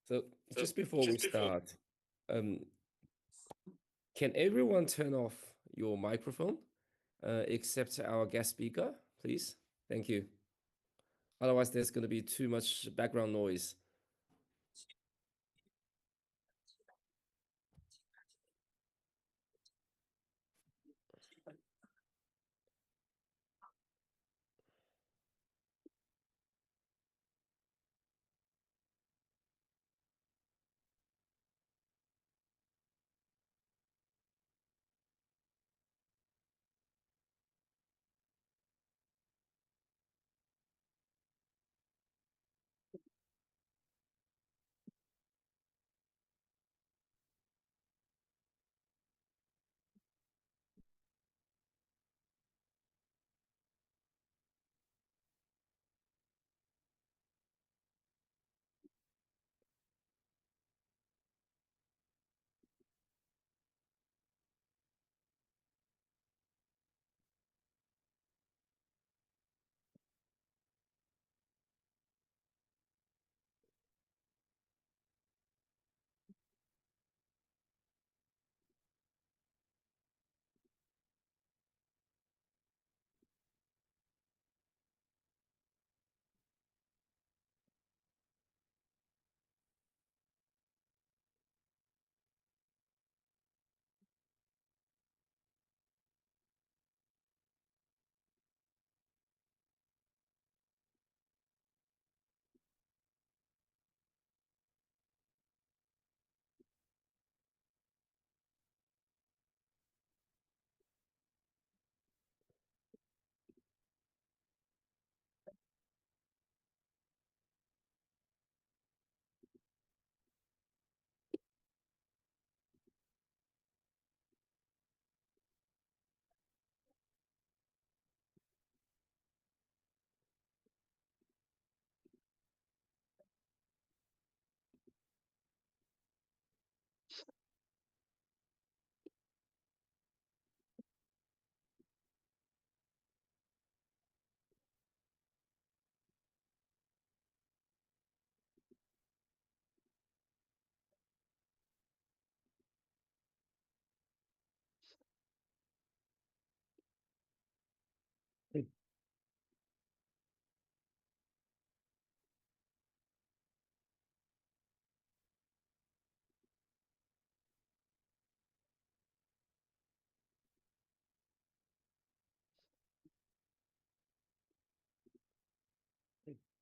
So just before we start, can everyone turn off your microphone except our guest speaker, please? Thank you. Otherwise, there's going to be too much background noise.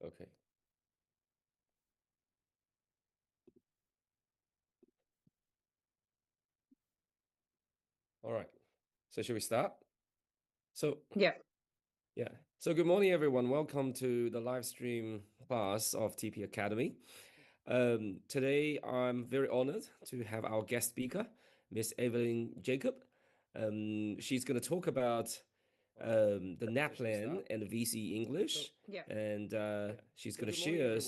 Okay. All right. So should we start? So Yeah. So good morning, everyone. Welcome to the live stream class of TP Academy. Today, I'm very honored to have our guest speaker, Miss Evelyn Jacob. She's going to talk about the NAPLAN and the VC English. And she's going to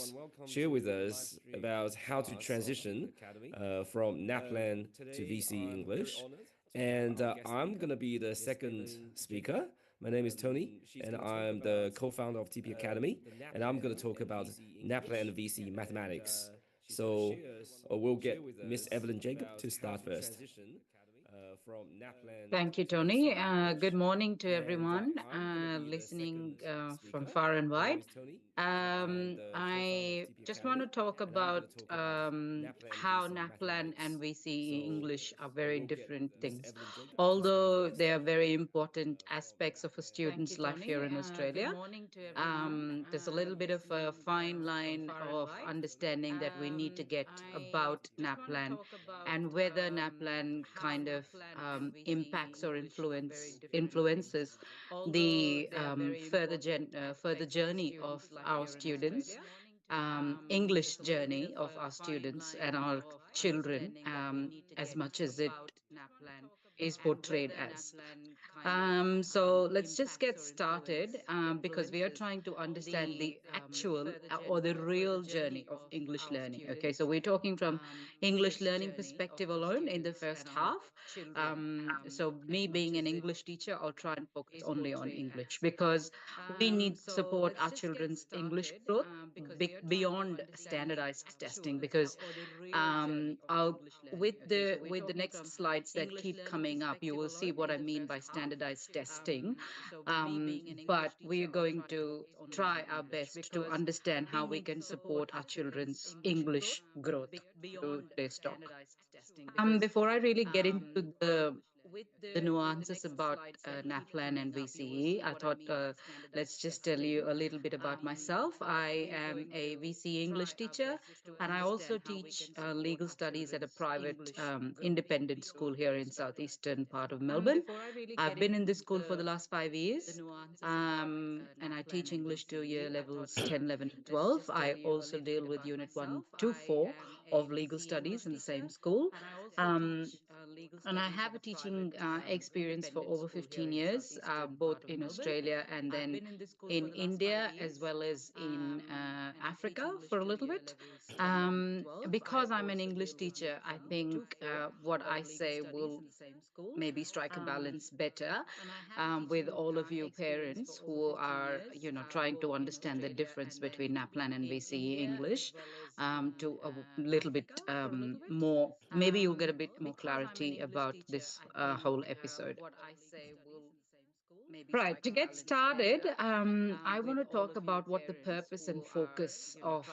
share with us about how to transition from NAPLAN to VC English. And I'm going to be the second speaker. My name is Tony, and I'm the co-founder of TP Academy, and I'm going to talk about NAPLAN and VC mathematics. So we'll get Miss Evelyn Jacob to start first. Thank you, Tony. Good morning to everyone listening from far and wide. I just want to talk about how NAPLAN and VCE English are very different things, although they are very important aspects of a student's life here in Australia. There's a little bit of a fine line of understanding that we need to get about NAPLAN and whether NAPLAN kind of impacts or influences the further journey of our students, English journey of our students and our children, as much as it is portrayed as. So let's just get started, because we are trying to understand the actual or the real journey of English learning. Okay, so we're talking from English learning perspective alone in the first half. So me being an English teacher, I'll try and focus only on English because we need to support our children's English growth beyond standardized testing. Because I'll with the next slides that keep coming up, you will see what I mean by standardized testing. But we're going to try our best to understand how we can support our children's English growth through today's talk. Before I really get into the nuances about NAPLAN and VCE, I thought let's just tell you a little bit about myself. I am a VCE English teacher, and I also teach legal studies at a private independent school here in southeastern part of Melbourne. I've been in this school for the last 5 years. And I teach English to year levels 10, 11, and 12. I also deal with Unit 1 to 4 of legal studies in the same school. Um, and I have a teaching experience for over 15 years, both in Australia and then in India, as well as in Africa for a little bit. Because I'm an English teacher, I think what I say will maybe strike a balance better with all of you parents who are, trying to understand the difference between NAPLAN and VCE English, to a little bit more. Maybe you'll get a bit more clarity about this whole episode. Right, to get started, I want to talk about what the purpose and focus of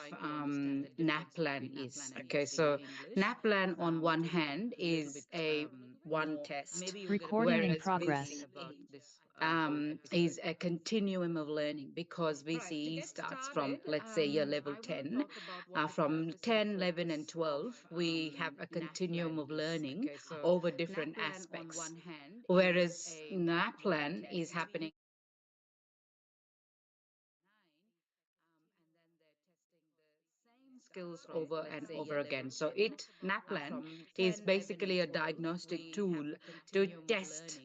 NAPLAN is. Okay, so NAPLAN, on one hand, is a one test, Recording in whereas progress. VCE is a continuum of learning, because VCE starts from, let's say, year level 10. From 10, 11, and 12, we have a continuum of learning over different aspects, whereas NAPLAN is happening skills over and over again. So NAPLAN is basically a diagnostic tool to test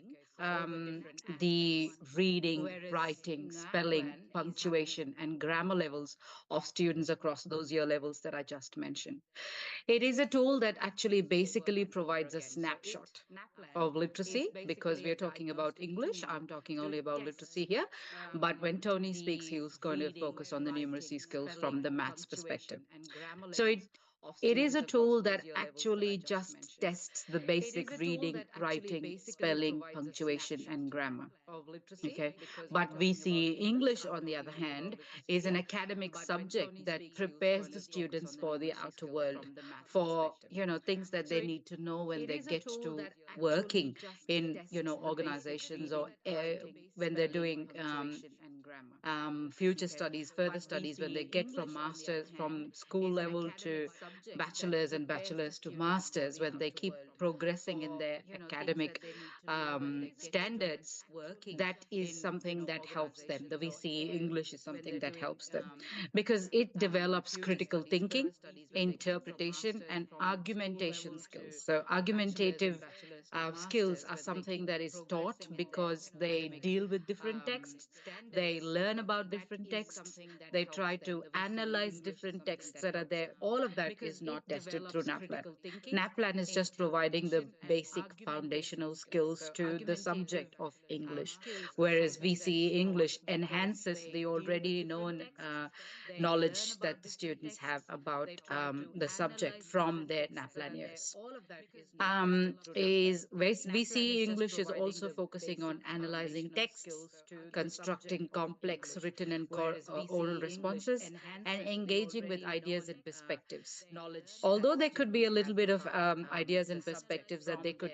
the reading, writing, spelling, punctuation, and grammar levels of students across those year levels that I just mentioned. It is a tool that actually basically provides a snapshot of literacy, because we are talking about English. I'm talking only about literacy here. But when Tony speaks, he's going to focus on the numeracy skills from the maths perspective. So it is a tool that actually just tests the basic reading, writing, spelling, punctuation, and grammar. Okay. But we see English, on the other hand, is an academic subject that prepares the students for the outer world, for, things that they need to know when they get to working in, organizations, or when they're doing future studies, further studies, when they get from masters, from school level to bachelors to masters, when they keep progressing in their academic standards, that is something that helps them. The VCE English is something that helps them, because it develops critical thinking, interpretation, and argumentation skills. So argumentative skills are something that is taught because they deal with different texts, they learn about different texts, they try to analyze different texts that are there. All of that is not tested through NAPLAN. NAPLAN is just providing the basic foundational skills to the subject of English, whereas VCE English enhances the already known knowledge that the students have about the subject from their NAPLAN years. VCE English is also focusing on analyzing texts, constructing complex written and oral responses, and engaging with ideas and perspectives. Although there could be a little bit of ideas and perspectives that they could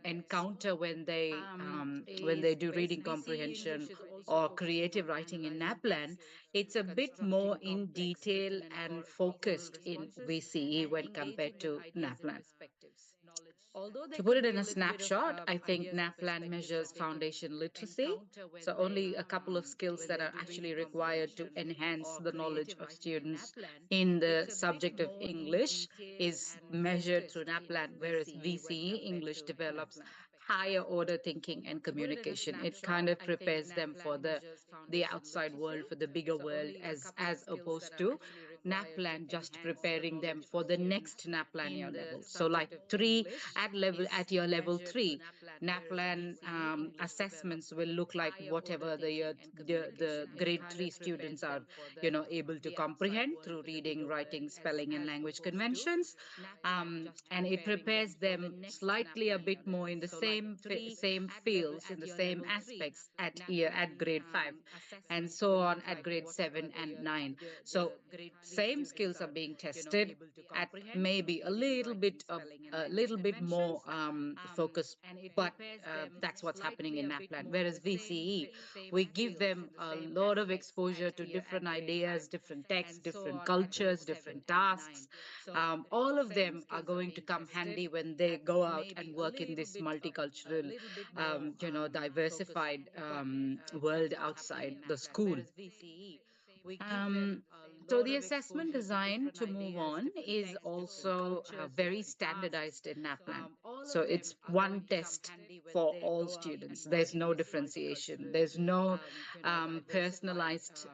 encounter when they do reading comprehension or creative writing in NAPLAN, it's a bit more in detail and focused in VCE when compared to NAPLAN. To put it in a snapshot, I think NAPLAN measures foundation literacy. So only a couple of skills that are actually required to enhance the knowledge of students in the subject of English is measured through NAPLAN, whereas VCE English develops higher order thinking and communication. It kind of prepares them for the outside world, for the bigger world, as opposed to NAPLAN just preparing them for the next NAPLAN year level. So like three at your level three, NAPLAN assessments will look like whatever the grade three students are, able to comprehend through reading, writing, spelling, and language conventions, and it prepares them slightly a bit more in the same fields, in the same aspects at grade five, and so on at grade seven and nine. So same skills are being tested at maybe a little bit more focus, but that's what's happening in NAPLAN. Whereas VCE, we give them a lot of exposure to different ideas, different texts, different cultures, different tasks. All of them are going to come handy when they go out and work in this multicultural, diversified world outside the school. Um, so the assessment design, to move on, is also very standardized in NAPLAN. So it's one test for all students. There's no differentiation. There's no personalized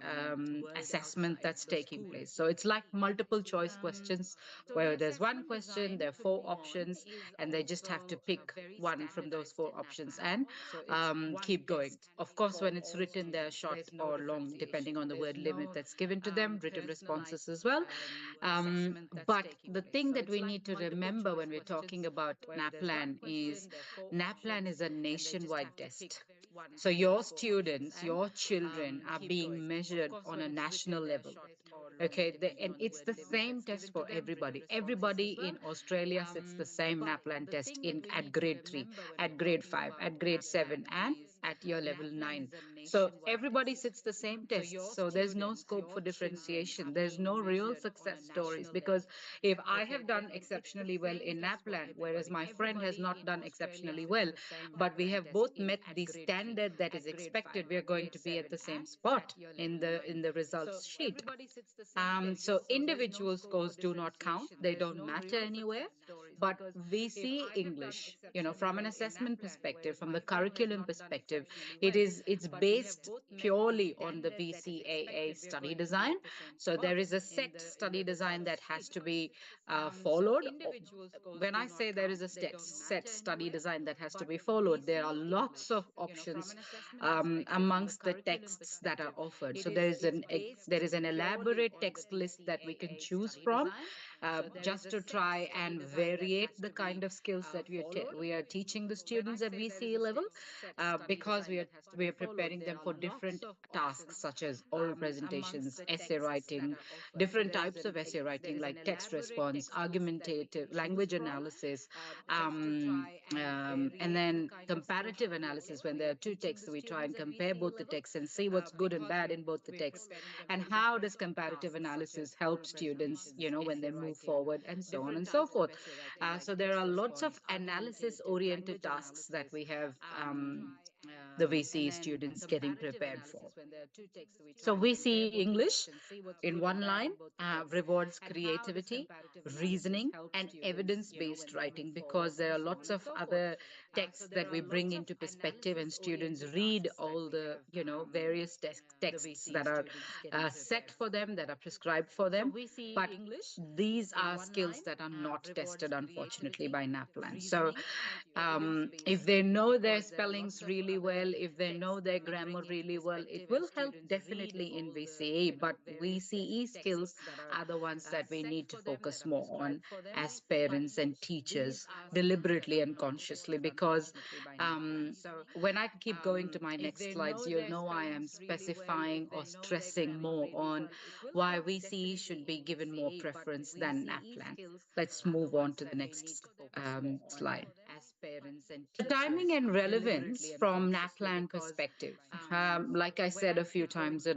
assessment that's taking place. So it's like multiple choice questions where there's one question, there are four options, and they just have to pick one from those four options and keep going. Of course, when it's written, they're short or long, depending on the word limit that's given to them, written responses as well. But the thing that we need to remember when we're talking about NAPLAN is a nationwide test. So your students, your children are being measured on a national level. Okay, and it's the same test for everybody. Everybody in Australia sits the same NAPLAN test in at grade three, at grade five, at grade seven, and at year level nine. So everybody sits the same test. So there's no scope for differentiation. There's no real success stories, because if I have done exceptionally well in NAPLAN, whereas my friend has not done exceptionally well, but we have both met the standard that is expected, we are going to be at the same spot in the results sheet. So individual scores do not count. They don't matter anywhere. But we see English, from an assessment perspective, from the curriculum perspective, it's based purely on the VCAA study design. So there is a set study design that has to be followed. When I say there is a set study design that has to be followed, there are lots of options amongst the texts that are offered. So there is an elaborate text list that we can choose from, just to try and variate the kind of skills that we are teaching the students at VCE level, because we are preparing them for different tasks such as oral presentations, essay writing, different types of essay writing like text response, argumentative, language analysis, and then comparative analysis. When there are two texts, we try and compare both the texts and see what's good and bad in both the texts, and how does comparative analysis help students, when they move forward, and so on and so forth. So there are lots of analysis oriented tasks that we have the VCE students getting prepared for. So VCE English, in one line, rewards creativity, reasoning, and evidence based writing, because there are lots of other texts that we bring into perspective, and students read all the various texts that are set for them, that are prescribed for them. But these are skills that are not tested, unfortunately, by NAPLAN. So if they know their spellings really well, if they know their grammar really well, it will help definitely in VCE. But VCE skills are the ones that we need to focus more on as parents and teachers, deliberately and consciously, because when I keep going to my next slides, you'll know I am specifying or stressing more on why VCE should be given more preference than NAPLAN. Let's move on to the next slide. So timing and relevance from NAPLAN perspective. Like I said a few times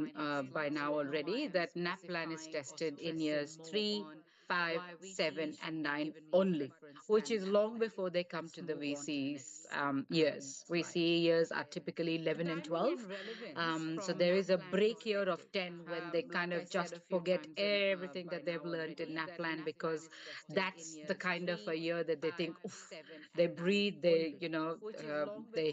by now already, that NAPLAN is tested in years 3, 5, 7, and 9 only. which is long before they come to the VC's years. VCE years are typically 11 and 12. So there is a break year of 10 when they kind of just forget everything that they've learned in NAPLAN, because that's the kind of a year that they think, oof, they breathe, they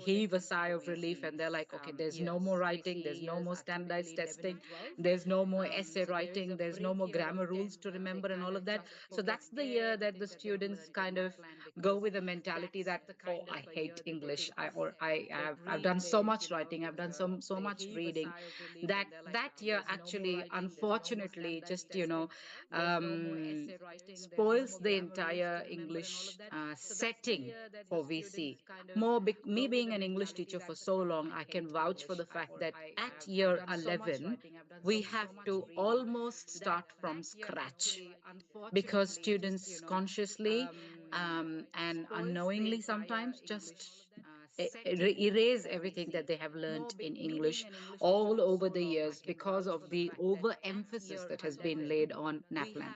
heave a sigh of relief, and they're like, okay, there's no more writing, there's no more standardized testing, there's no more essay writing, there's no more grammar rules to remember and all of that. So that's the year that the students kind of go with a mentality that, oh, I hate English, I've done so much writing, I've done so much reading, that year actually, unfortunately, just um, spoils the entire English setting for VC. Me being an English teacher for so long, I can vouch for the fact that at year 11, we have to almost start from scratch, because students consciously and unknowingly sometimes just erase everything that they have learned in English all over the years because of the overemphasis that has been laid on NAPLAN,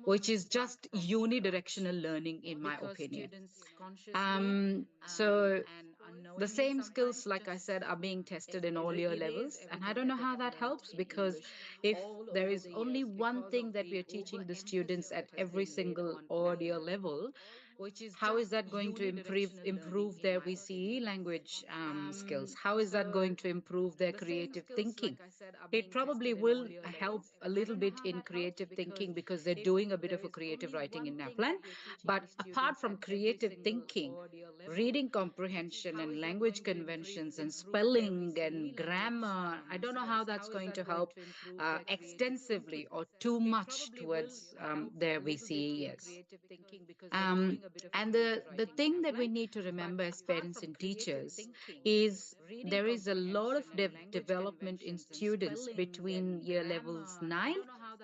which is just unidirectional learning, in my opinion. So the same skills, like I said, are being tested in all year levels. And I don't know how that helps, because if there is only one thing that we are teaching the students at every single odd year level, how is that going to improve their VCE language skills? How is that going to improve their creative thinking? It probably will help a little bit in creative thinking because they're doing a bit of a creative writing in NAPLAN. But apart from creative thinking, reading comprehension and language conventions and spelling and grammar, I don't know how that's going to help extensively or too much towards their VCE years. Um, and the thing that we need to remember as parents and teachers is there is a lot of development in students between year levels 9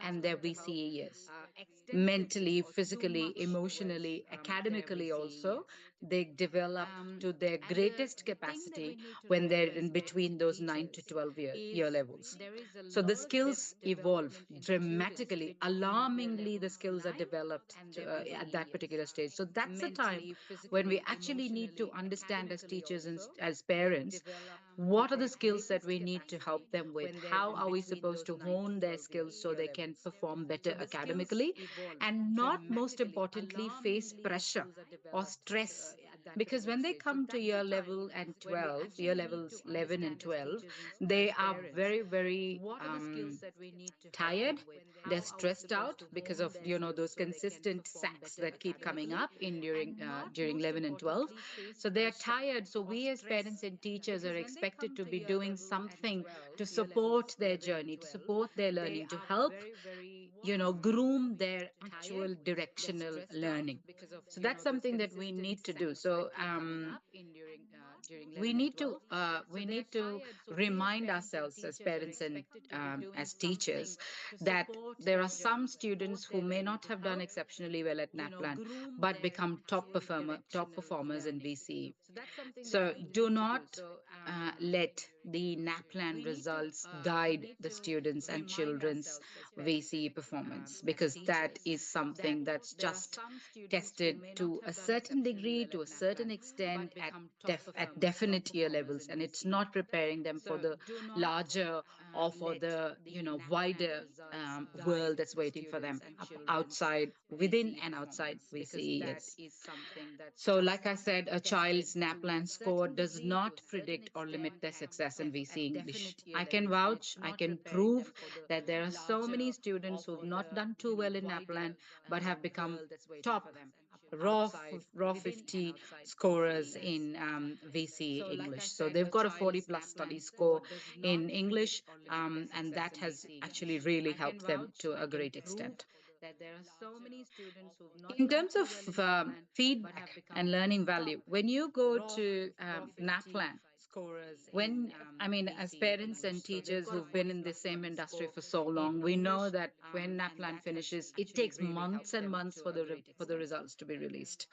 and their VCE years. Mentally, physically, emotionally, academically, also, they develop to their greatest capacity when they're in between those 9 to 12 year levels. So the skills evolve dramatically. Alarmingly, the skills are developed at that particular stage. So that's a time when we actually need to understand as teachers and as parents, what are the skills that we need to help them with? How are we supposed to hone their skills so they can perform better academically? And not most importantly, face pressure or stress. Because when they come to year level and 12, year levels 11 and 12, they are very, very tired. They're stressed out because of those consistent sacks that keep coming up in during 11 and 12. So they're tired. So we as parents and teachers are expected to be doing something to support their journey, to support their learning, to help groom their actual directional learning. So that's something that we need to do. So we need to remind ourselves as parents and as teachers that there are some students who may not have done exceptionally well at NAPLAN but become top performers in VCE. So do not let the NAPLAN results guide the students and children's VCE performance, because that is something that's just tested to a certain degree, to a certain extent, at definite year levels, and it's not preparing them for the larger or for the wider world that's waiting for them outside, within and outside VCE years. So, like I said, a child's NAPLAN score does not predict or limit their success in VC English. I can vouch, I can prove that there are so many students who've not done too well in NAPLAN but have become top raw 50 scorers in VC English. So they've got a 40 plus study score in English, and that has actually really helped them to a great extent. In terms of feedback and learning value, when you go to NAPLAN, as parents and teachers who've been in the same industry for so long, we know that when NAPLAN finishes, it takes months and months for the results to be released.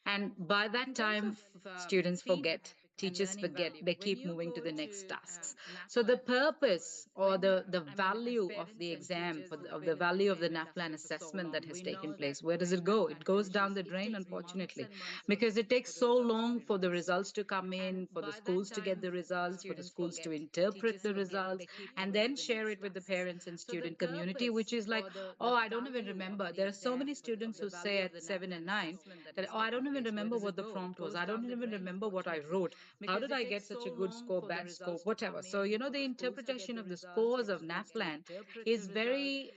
And by that time, students forget. teachers forget. They keep moving to the next tasks. So the purpose or the value of the exam, of the value of the NAPLAN assessment that has taken place, where does it go? It goes down the drain, unfortunately, because it takes so long for the results to come in, for the schools to get the results, for the schools to interpret the results, and then share it with the parents and student community, which is like, oh, I don't even remember. There are so many students who say at 7 and 9 that, oh, I don't even remember what the prompt was. I don't even remember what I wrote. How did I get such a good score, bad score, whatever? So, the interpretation of the scores of NAPLAN is very,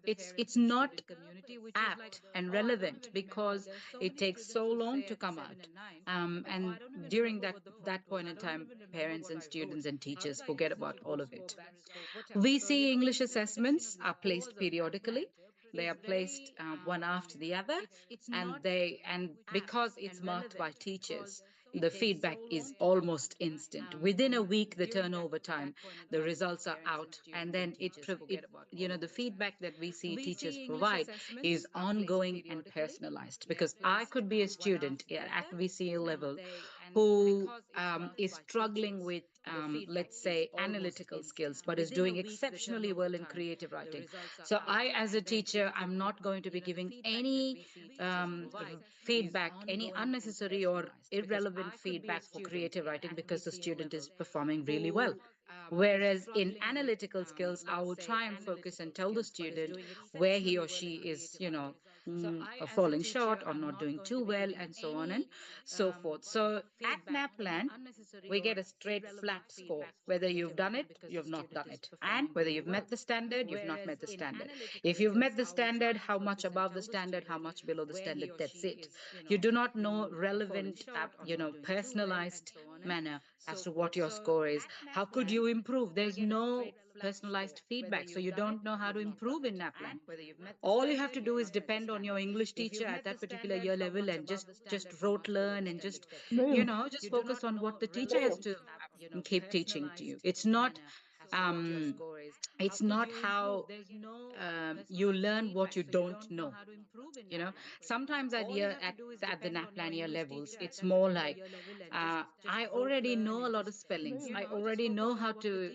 it's not apt and relevant because it takes so long to come out. And during that point in time, parents and students and teachers forget about all of it. We see English assessments are placed periodically. They are placed one after the other, and because it's marked by teachers, the feedback is almost instant. Within a week, the turnover time, the results are out, and then the feedback that we see teachers provide is ongoing and personalized. Because I could be a student at VCE level who is struggling with, let's say, analytical skills, but is doing exceptionally well in creative writing. So I, as a teacher, I'm not going to be giving any feedback, any unnecessary or irrelevant feedback for creative writing because the student is performing really well. Whereas in analytical skills, I will try and focus and tell the student where he or she is, falling short or not doing too well, and so on and so forth. So at NAPLAN, we get a straight flat score, whether you've done it, you've not done it, and whether you've met the standard, you've not met the standard. If you've met the standard, how much above the standard, how much below the standard, that's it. You do not know relevant, personalized manner as to what your score is. How could you improve? There's no personalized feedback, so you don't know how to improve in NAPLAN. All you have to do is depend on your English teacher at that particular year level and just rote learn and Naeem, just focus on what the teacher has to keep teaching to you. Um it's not how you learn what you don't know. Sometimes at the NAPLAN year levels, it's more like, I already know a lot of spellings. I already know how to,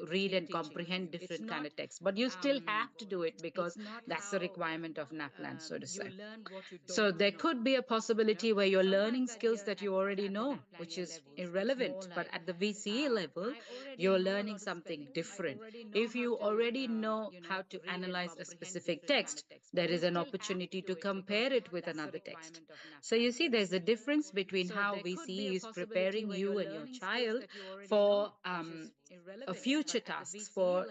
read and comprehend different kind of text, but you still have to do it because that's the requirement of NAPLAN, so to say. So there could be a possibility where you're learning skills that you already know, which is irrelevant. But at the VCE level, you're learning something different. If you already know how to analyze a specific text, there is an opportunity to compare it with another text. So you see, there's a difference between how VCE is preparing you and your child for a future tasks, for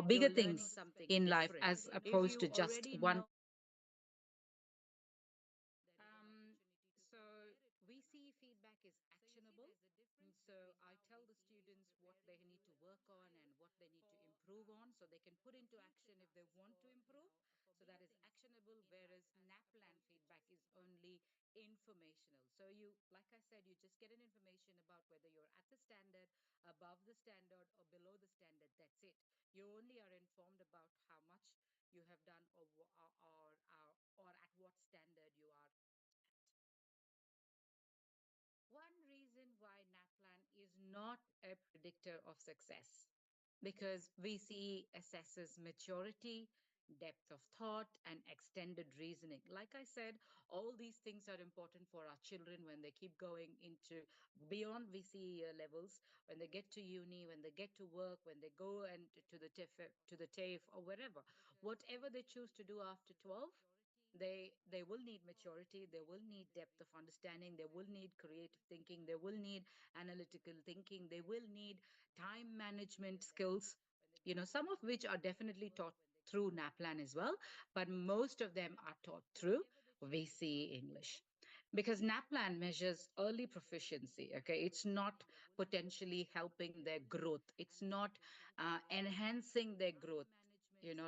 bigger things in life, as opposed to just one particular test. So we see feedback is actionable. And so I tell the students what they need to work on and what they need to improve on so they can put into action if they want to improve. So that is actionable, whereas NAPLAN feedback is only informational. So you, like I said, you just get an information about whether you're at the standard, above the standard, or below the standard. That's it. You only are informed about how much you have done, or at what standard you are at. One reason why NAPLAN is not a predictor of success, because VCE assesses maturity, depth of thought, and extended reasoning. Like I said, all these things are important for our children when they keep going into beyond VCE levels, when they get to uni, when they get to work, when they go and to the TAFE or wherever. Whatever they choose to do after 12, they will need maturity, they will need depth of understanding, they will need creative thinking, they will need analytical thinking, they will need time management skills, some of which are definitely taught through NAPLAN as well, but most of them are taught through VCE English. Because NAPLAN measures early proficiency, okay? It's not potentially helping their growth. It's not enhancing their growth.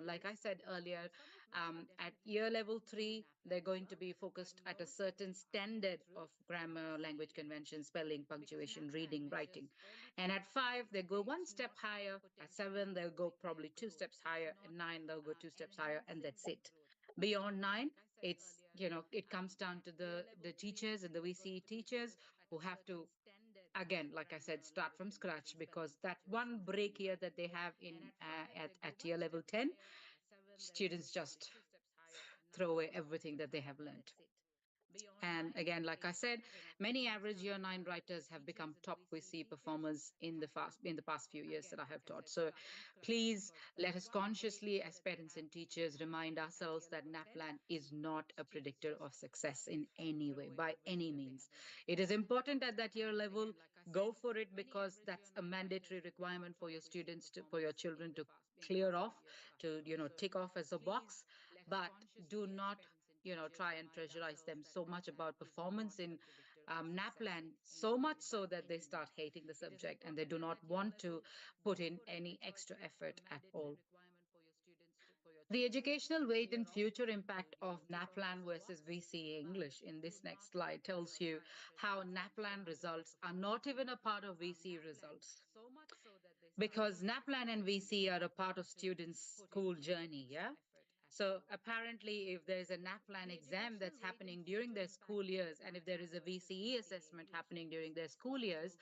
Like I said earlier, at year level 3, they're going to be focused at a certain standard of grammar, language convention, spelling, punctuation, reading, writing. And at 5, they go one step higher. At 7, they'll go probably 2 steps higher. At 9, they'll go 2 steps higher, and that's it. Beyond 9, it comes down to the teachers and the VCE teachers who have to, again, like I said, start from scratch, because that one break year that they have in at year level 10, students just throw away everything that they have learned. And again, like I said, many average year nine writers have become top VC performers in the past few years that I have taught. So please let us consciously, as parents and teachers, remind ourselves that NAPLAN is not a predictor of success in any way, by any means. It is important at that year level. Go for it, because that's a mandatory requirement for your students to, for your children to clear off, to tick off as a box. But do not try and pressurize them so much about performance in NAPLAN, so much so that they start hating the subject and they do not want to put in any extra effort at all. The educational weight and future impact of NAPLAN versus VCE English in this next slide tells you how NAPLAN results are not even a part of VCE results, because NAPLAN and VC are a part of students' school journey. Yeah. So apparently, if there's a NAPLAN exam that's happening during their school years, and if there is a VCE assessment happening during their school years,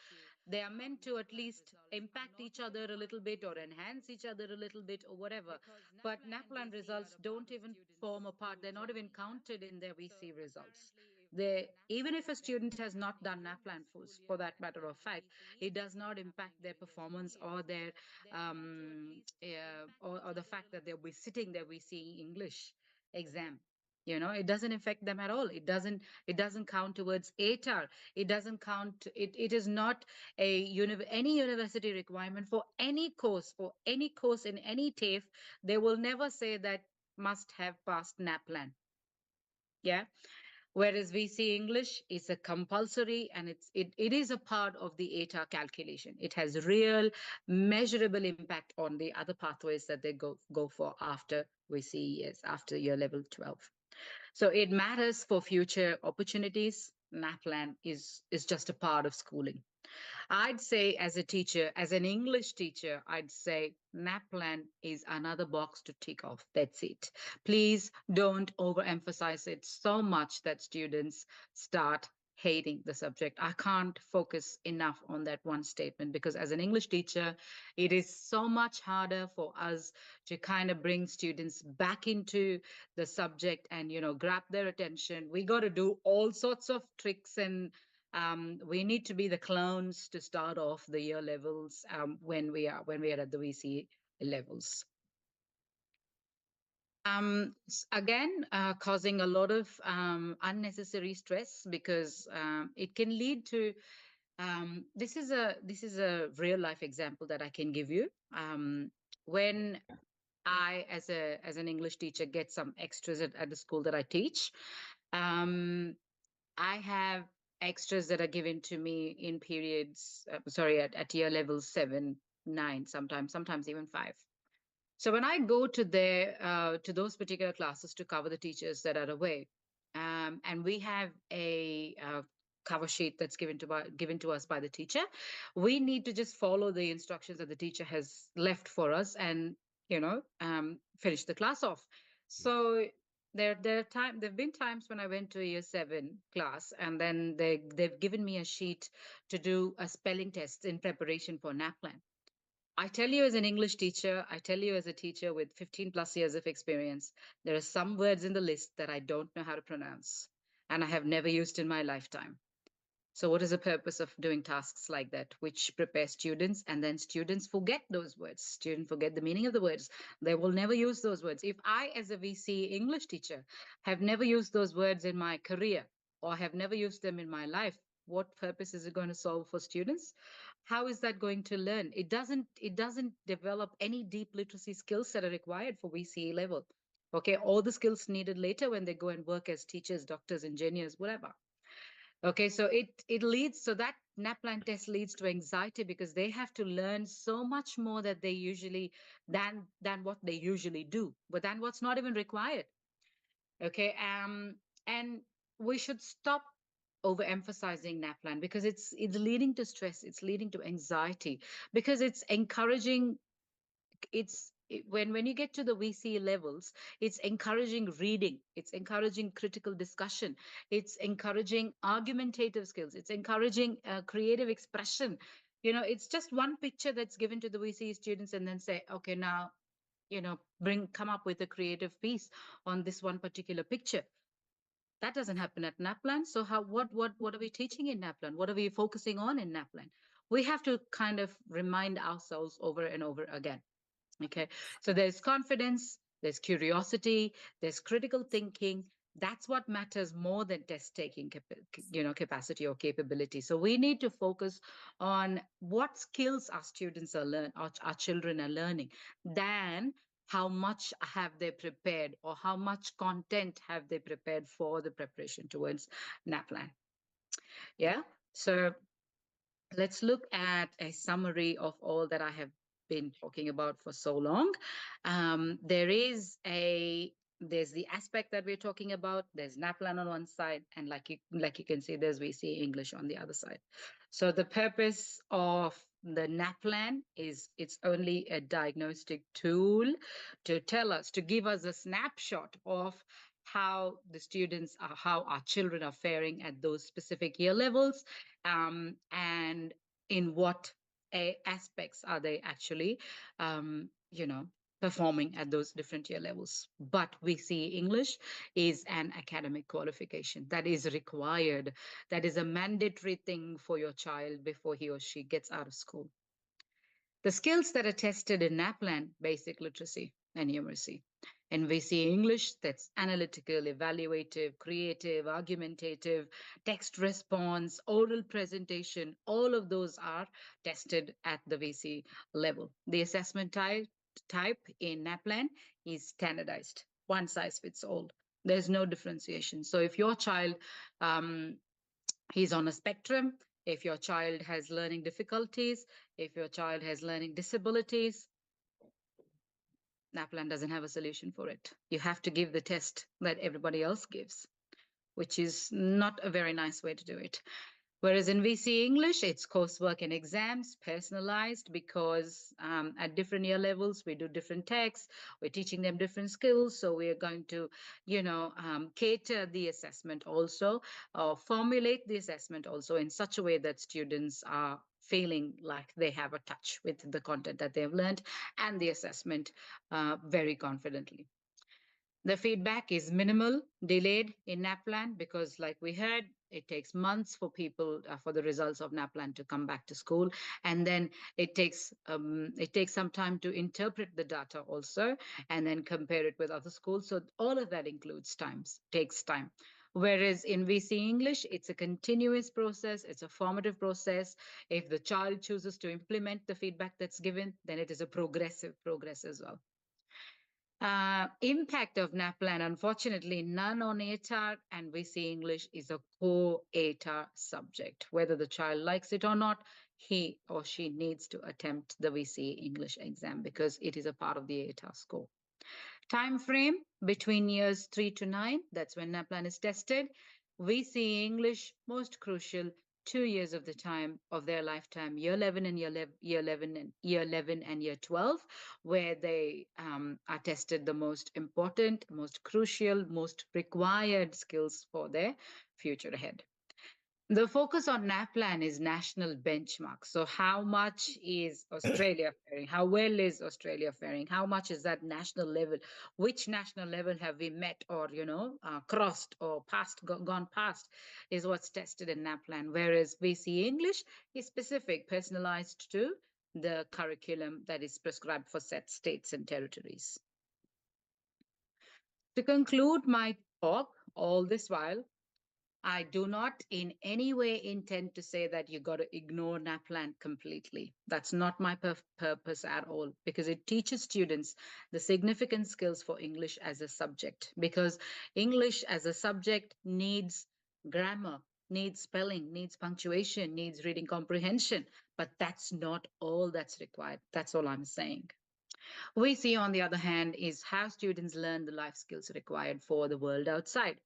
they are meant to at least impact each other a little bit or enhance each other a little bit or whatever. But NAPLAN results don't even form a part, they're not even counted in their VC results. They, even if a student has not done NAPLAN for that matter of fact, it does not impact their performance or their or the fact that they'll be sitting there we see English exam. It doesn't affect them at all. It doesn't count towards ATAR. It doesn't count. It is not any university requirement for any course in any TAFE. They will never say that must have passed NAPLAN. Yeah. Whereas VC English is a compulsory, and it is a part of the ATAR calculation. It has real measurable impact on the other pathways that they go for after VC years, after year level 12. So it matters for future opportunities. NAPLAN is just a part of schooling. I'd say, as a teacher, as an English teacher, I'd say NAPLAN is another box to tick off. That's it. Please don't overemphasize it so much that students start hating the subject. I can't focus enough on that one statement, because as an English teacher, it is so much harder for us to kind of bring students back into the subject and, grab their attention. We got to do all sorts of tricks, and we need to be the clowns to start off the year levels when we are at the VC levels. Again, causing a lot of unnecessary stress, because it can lead to this is a real life example that I can give you. When I, as an English teacher, get some extras at the school that I teach, um, I have extras that are given to me in periods, sorry, at year level 7, 9, sometimes even 5. So when I go to those particular classes to cover the teachers that are away, and we have a cover sheet that's given to us by the teacher, we need to just follow the instructions that the teacher has left for us, and finish the class off. So there've been times when I went to a year 7 class, and then they've given me a sheet to do a spelling test in preparation for NAPLAN. I tell you, as an English teacher, I tell you, as a teacher with 15 plus years of experience, there are some words in the list that I don't know how to pronounce and I have never used in my lifetime. So, what is the purpose of doing tasks like that, which prepare students, and then students forget those words? Students forget the meaning of the words. They will never use those words. If I, as a VC English teacher, have never used those words in my career, or have never used them in my life, what purpose is it going to solve for students? How is that going to learn? It doesn't develop any deep literacy skills that are required for VCE level. Okay, all the skills needed later when they go and work as teachers, doctors, engineers, whatever. Okay, so it leads, so that NAPLAN test leads to anxiety, because they have to learn so much more that they usually than what they usually do, but than what's not even required. Okay, and we should stop overemphasizing NAPLAN, because it's leading to stress, it's leading to anxiety, because it's encouraging, when you get to the VC levels, it's encouraging reading, it's encouraging critical discussion, it's encouraging argumentative skills, it's encouraging creative expression. It's just one picture that's given to the VC students and then say, okay, now come up with a creative piece on this one particular picture. That doesn't happen at NAPLAN. So what are we teaching in NAPLAN? What are we focusing on in NAPLAN? We have to kind of remind ourselves over and over again. Okay. So there's confidence, there's curiosity, there's critical thinking. That's what matters more than test taking capacity or capability. So we need to focus on what skills our students are our children are learning, than how much have they prepared or how much content have they prepared for the preparation towards NAPLAN. Yeah. So let's look at a summary of all that I have been talking about for so long. There's the aspect that we're talking about. There's NAPLAN on one side, and like you can see, there's VC English on the other side. So the purpose of the NAPLAN is it's only a diagnostic tool to give us a snapshot of how our children are faring at those specific year levels, and in what aspects are they actually, um, you know, performing at those different year levels. But we see English is an academic qualification that is required, that is a mandatory thing for your child before he or she gets out of school. The skills that are tested in NAPLAN: basic literacy and numeracy. And we see English, that's analytical, evaluative, creative, argumentative, text response, oral presentation. All of those are tested at the VC level. The assessment type in NAPLAN is standardized, one size fits all. There's no differentiation. So if your child um, he's on a spectrum, if your child has learning difficulties, if your child has learning disabilities, NAPLAN doesn't have a solution for it. You have to give the test that everybody else gives, which is not a very nice way to do it. Whereas in VC English, it's coursework and exams, personalized, because at different year levels, we do different texts, we're teaching them different skills. So we are going to, cater the assessment also, or formulate the assessment also in such a way that students are feeling like they have a touch with the content that they've learned and the assessment very confidently. The feedback is minimal, delayed in NAPLAN because, like we heard, it takes months for people for the results of NAPLAN to come back to school, and then it takes some time to interpret the data also, and then compare it with other schools. So all of that takes time. Whereas in VC English, it's a continuous process, it's a formative process. If the child chooses to implement the feedback that's given, then it is a progressive progress as well. Impact of NAPLAN, unfortunately, none on ATAR, and VC English is a core ATAR subject. Whether the child likes it or not, he or she needs to attempt the VC English exam because it is a part of the ATAR score. Time frame between years 3 to 9, that's when NAPLAN is tested. VC English, most crucial, 2 years of the time of their lifetime, year 11 and year 11 and year 12, where they are tested the most important, most crucial, most required skills for their future ahead. The focus on NAPLAN is national benchmark. So how much is Australia faring? How well is Australia faring? How much is that national level? Which national level have we met or, crossed or gone past is what's tested in NAPLAN. Whereas VC English is specific, personalized to the curriculum that is prescribed for set states and territories. To conclude my talk, all this while, I do not in any way intend to say that you got to ignore NAPLAN completely. That's not my purpose at all, because it teaches students the significant skills for English as a subject, because English as a subject needs grammar, needs spelling, needs punctuation, needs reading comprehension, but that's not all that's required. That's all I'm saying. We see, on the other hand, is how students learn the life skills required for the world outside.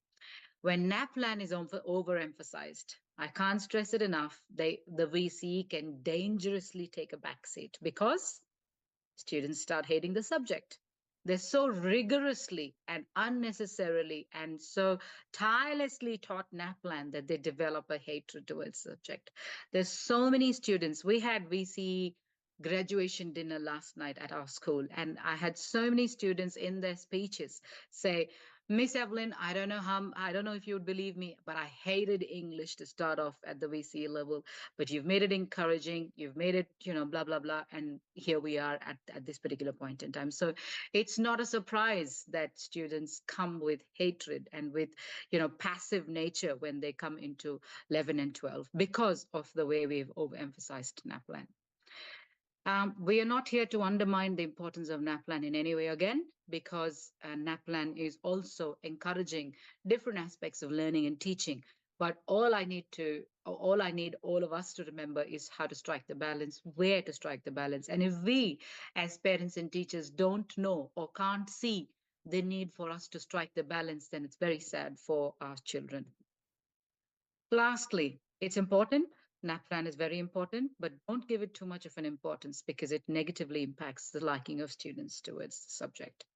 When NAPLAN is overemphasized, I can't stress it enough, the VC can dangerously take a backseat because students start hating the subject. They're so rigorously and unnecessarily and so tirelessly taught NAPLAN that they develop a hatred towards the subject. There's so many students. We had VC graduation dinner last night at our school, and I had so many students in their speeches say, Miss Evelyn, I don't know if you would believe me, but I hated English to start off at the VC level, but you've made it encouraging, you've made it, blah, blah, blah. And here we are at this particular point in time. So it's not a surprise that students come with hatred and with, passive nature when they come into 11 and 12 because of the way we've overemphasized NAPLAN. We are not here to undermine the importance of NAPLAN in any way again, because NAPLAN is also encouraging different aspects of learning and teaching. But all I need all of us to remember is how to strike the balance, where to strike the balance. And if we, as parents and teachers, don't know or can't see the need for us to strike the balance, then it's very sad for our children. Lastly, it's important. NAPLAN is very important, but don't give it too much of an importance because it negatively impacts the liking of students towards the subject.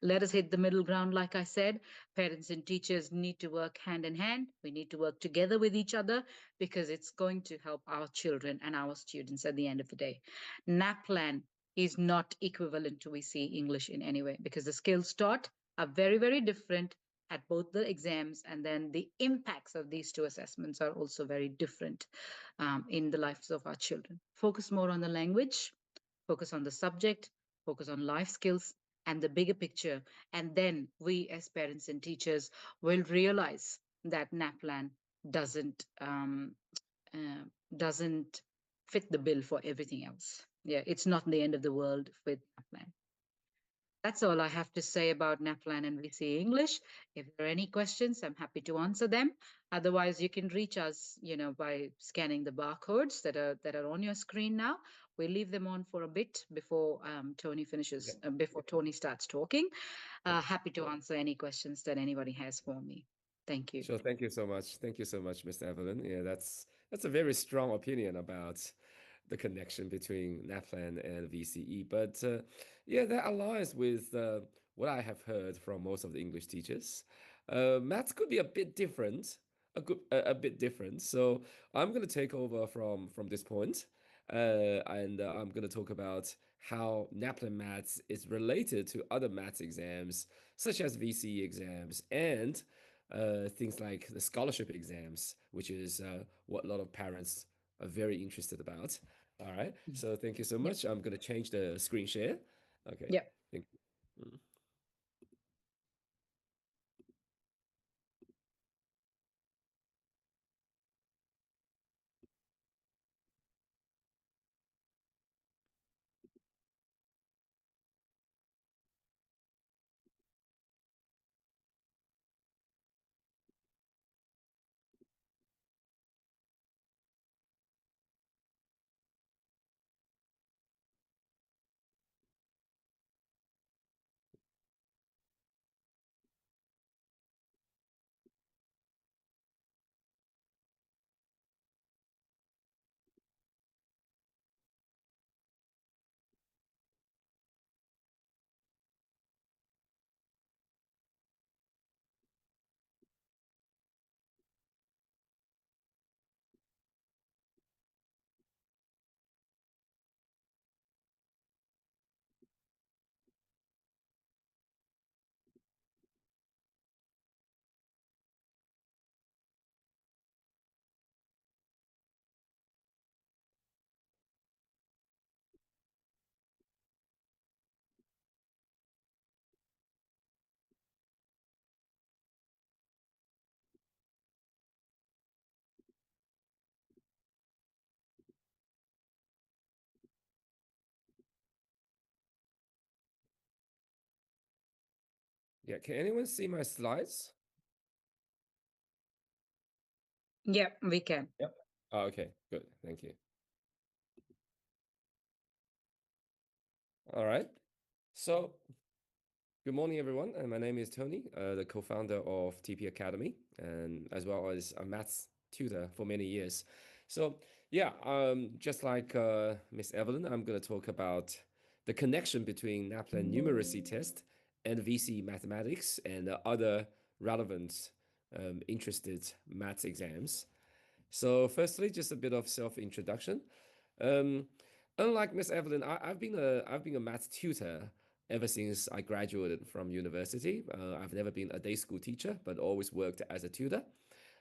Let us hit the middle ground. Like I said, parents and teachers need to work hand in hand. We need to work together with each other because it's going to help our children and our students at the end of the day. NAPLAN is not equivalent to VC English in any way because the skills taught are very, very different at both the exams, and then the impacts of these two assessments are also very different in the lives of our children. Focus more on the language, focus on the subject, focus on life skills and the bigger picture. And then we, as parents and teachers, will realize that NAPLAN doesn't uh, doesn't fit the bill for everything else. Yeah, it's not the end of the world with NAPLAN. That's all I have to say about NAPLAN and VC English. If there are any questions, I'm happy to answer them. Otherwise, you can reach us, by scanning the barcodes that are on your screen now. We'll leave them on for a bit before Tony finishes, Yeah. before Tony starts talking. Yeah. Happy to answer any questions that anybody has for me. Thank you. Sure. Thank you so much. Thank you so much, Mr. Evelyn. Yeah, that's a very strong opinion about the connection between NAPLAN and VCE. But yeah, that aligns with what I have heard from most of the English teachers. Maths could be a bit different, a bit different. So I'm going to take over from this point, and I'm going to talk about how NAPLAN maths is related to other maths exams, such as VCE exams and things like the scholarship exams, which is what a lot of parents are very interested about. All right. Mm. So thank you so Yep. much. I'm going to change the screen share. Okay. Yep. Thank you. Mm. Yeah. Can anyone see my slides? Yep, we can. Yep. Oh, okay. Good. Thank you. All right. So good morning, everyone. My name is Tony, the co-founder of TP Academy, and as well as a maths tutor for many years. So yeah, just like Miss Evelyn, I'm going to talk about the connection between NAPLAN numeracy test and VC mathematics and other relevant interested maths exams. So, firstly, just a bit of self-introduction. Um, Unlike Miss Evelyn, I've been a maths tutor ever since I graduated from university. I've never been a day school teacher, but always worked as a tutor.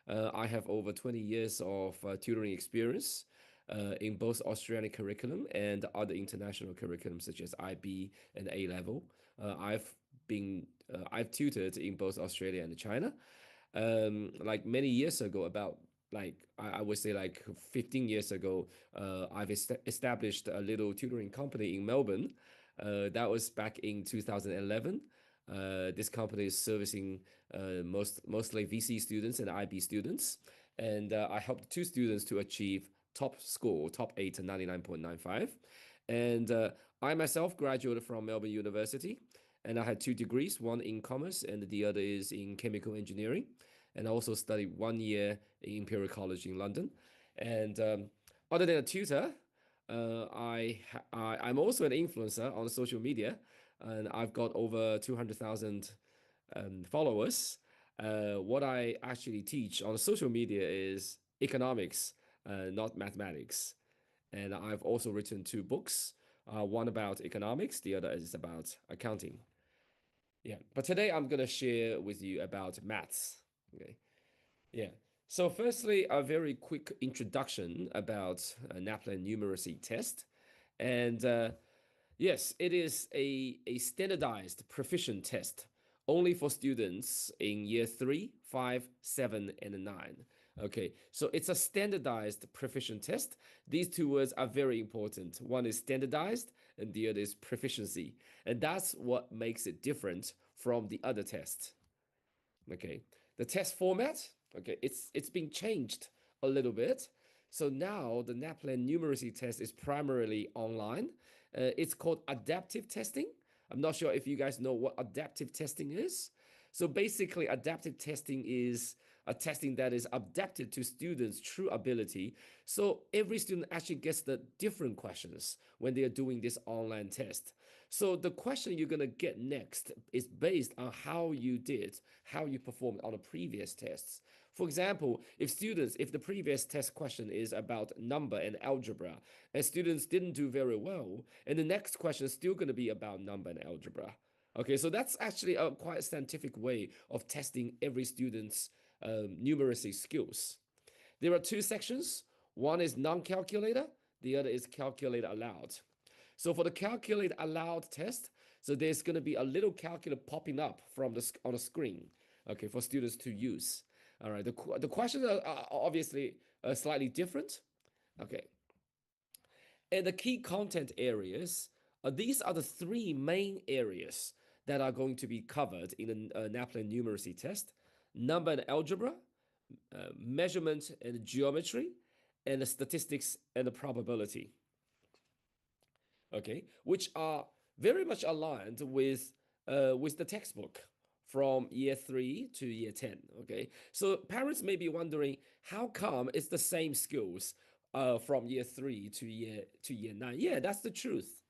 I have over 20 years of tutoring experience in both Australian curriculum and other international curriculums such as IB and A level. I've tutored in both Australia and China. Like many years ago, about like I would say like 15 years ago, I've established a little tutoring company in Melbourne. That was back in 2011. This company is servicing mostly VC students and IB students, and I helped two students to achieve top score, top 8 and 99.95. And I myself graduated from Melbourne University, and I had two degrees, one in commerce and the other is in chemical engineering. And I also studied 1 year in Imperial College in London. And other than a tutor, I'm also an influencer on social media, and I've got over 200,000 followers. What I actually teach on social media is economics, not mathematics. And I've also written two books, one about economics, the other is about accounting. Yeah, but today I'm gonna share with you about maths. Okay, yeah. So firstly, a very quick introduction about NAPLAN numeracy test. And yes, it is a standardized proficient test only for students in year 3, 5, 7, and 9. Okay, so it's a standardized proficient test. These two words are very important. One is standardized and the other is proficiency. And that's what makes it different from the other tests. Okay, the test format, okay, it's been changed a little bit. So now the NAPLAN numeracy test is primarily online. It's called adaptive testing. I'm not sure if you guys know what adaptive testing is. So basically, adaptive testing is a testing that is adapted to students' true ability. So every student actually gets the different questions when they are doing this online test. So the question you're going to get next is based on how you did, how you performed on the previous tests. For example, if the previous test question is about number and algebra, and students didn't do very well, and the next question is still going to be about number and algebra. Okay, so that's actually a quite scientific way of testing every student's numeracy skills. There are two sections. One is non-calculator, the other is calculator aloud. So for the calculate aloud test, so there's going to be a little calculator popping up from on the screen, okay, for students to use. All right, the questions are obviously slightly different. Okay, and the key content areas, these are the three main areas that are going to be covered in the NAPLAN numeracy test: number and algebra, measurement and geometry, and the statistics and the probability. Okay, which are very much aligned with the textbook from year 3 to year 10. Okay, so parents may be wondering how come it's the same skills from year 3 to year 9. Yeah, that's the truth,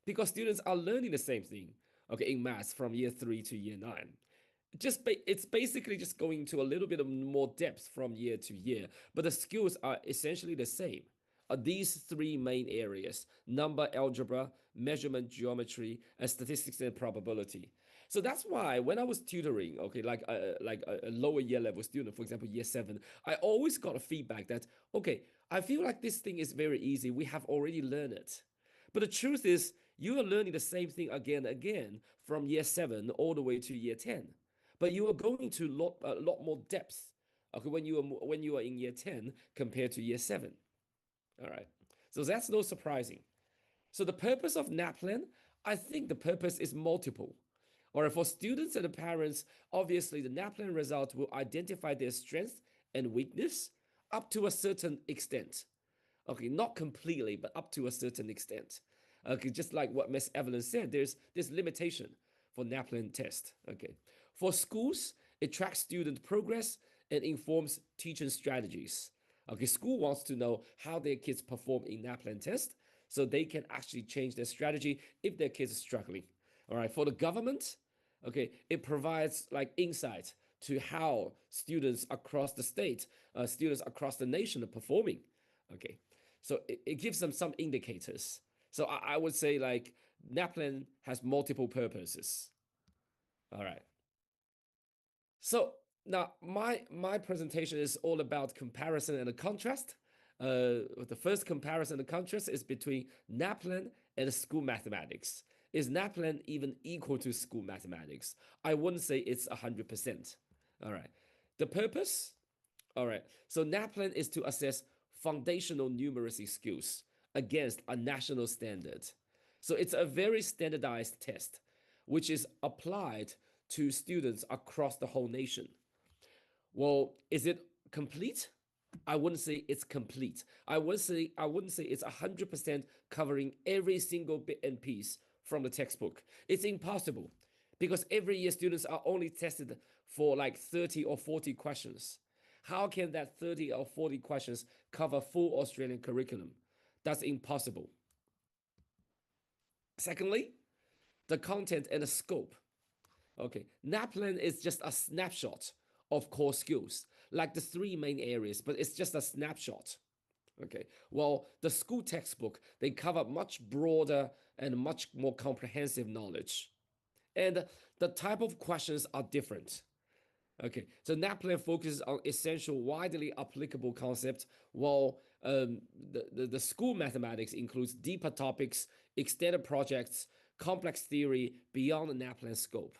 because students are learning the same thing, okay, in maths from year 3 to year 9. It's basically just going to a little bit of more depth from year to year, but the skills are essentially the same. These three main areas: number, algebra, measurement, geometry, and statistics and probability. So that's why when I was tutoring, okay, like a lower year level student, for example, year 7, I always got a feedback that, okay, I feel like this thing is very easy. We have already learned it. But the truth is, you are learning the same thing again and again from year 7 all the way to year 10. But you are going to a lot more depth, okay, when you are in year 10 compared to year 7. All right. So that's no surprising. So the purpose of NAPLAN, I think the purpose is multiple. Or for students and the parents, obviously the NAPLAN result will identify their strength and weakness up to a certain extent. Okay, not completely, but up to a certain extent. Okay, just like what Miss Evelyn said, there's limitation for NAPLAN test. Okay, for schools, it tracks student progress and informs teaching strategies. Okay, school wants to know how their kids perform in NAPLAN test so they can actually change their strategy if their kids are struggling. All right, for the government, okay, it provides like insight to how students across the state, students across the nation are performing. Okay, so it gives them some indicators. So I would say like NAPLAN has multiple purposes. All right. So now my presentation is all about comparison and the contrast. The first comparison and contrast is between NAPLAN and school mathematics. Is NAPLAN even equal to school mathematics? I wouldn't say it's 100%. All right. The purpose? All right. So NAPLAN is to assess foundational numeracy skills against a national standard. So it's a very standardized test, which is applied to students across the whole nation. Well, is it complete? I wouldn't say it's complete. I wouldn't say it's 100% covering every single bit and piece from the textbook. It's impossible because every year students are only tested for like 30 or 40 questions. How can that 30 or 40 questions cover full Australian curriculum? That's impossible. Secondly, the content and the scope. Okay, NAPLAN is just a snapshot of core skills, like the three main areas, but it's just a snapshot. Okay, well, the school textbook, they cover much broader and much more comprehensive knowledge. And the type of questions are different. Okay, so NAPLAN focuses on essential, widely applicable concepts, while the school mathematics includes deeper topics, extended projects, complex theory beyond the NAPLAN scope.